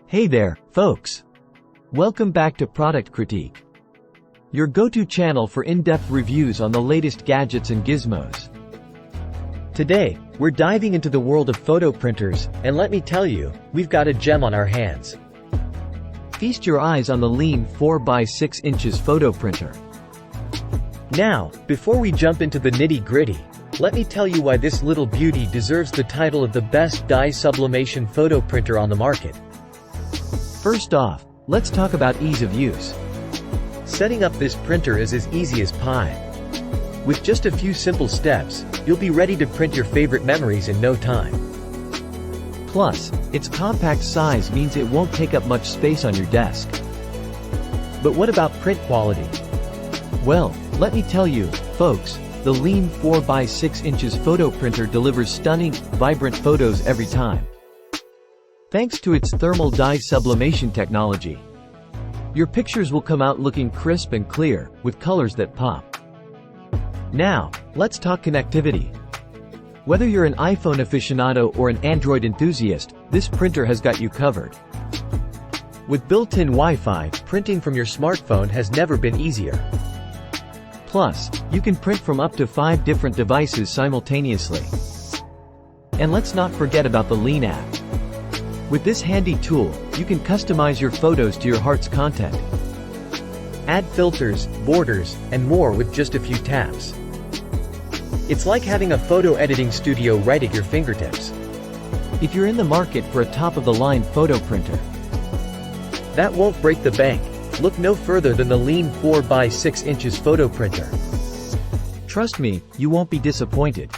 Hey there, folks! Welcome back to Product Critique, your go-to channel for in-depth reviews on the latest gadgets and gizmos. Today, we're diving into the world of photo printers, and let me tell you, we've got a gem on our hands. Feast your eyes on the Liene 4x6 inches photo printer. Now, before we jump into the nitty-gritty, let me tell you why this little beauty deserves the title of the best dye sublimation photo printer on the market. First off, let's talk about ease of use. Setting up this printer is as easy as pie. With just a few simple steps, you'll be ready to print your favorite memories in no time. Plus, its compact size means it won't take up much space on your desk. But what about print quality? Well, let me tell you, folks, the Liene 4x6 inches photo printer delivers stunning, vibrant photos every time. Thanks to its thermal dye sublimation technology, your pictures will come out looking crisp and clear, with colors that pop. Now, let's talk connectivity. Whether you're an iPhone aficionado or an Android enthusiast, this printer has got you covered. With built-in Wi-Fi, printing from your smartphone has never been easier. Plus, you can print from up to 5 different devices simultaneously. And let's not forget about the Liene app. With this handy tool, you can customize your photos to your heart's content. Add filters, borders, and more with just a few taps. It's like having a photo editing studio right at your fingertips. If you're in the market for a top-of-the-line photo printer that won't break the bank, look no further than the Liene 4x6 inches photo printer. Trust me, you won't be disappointed.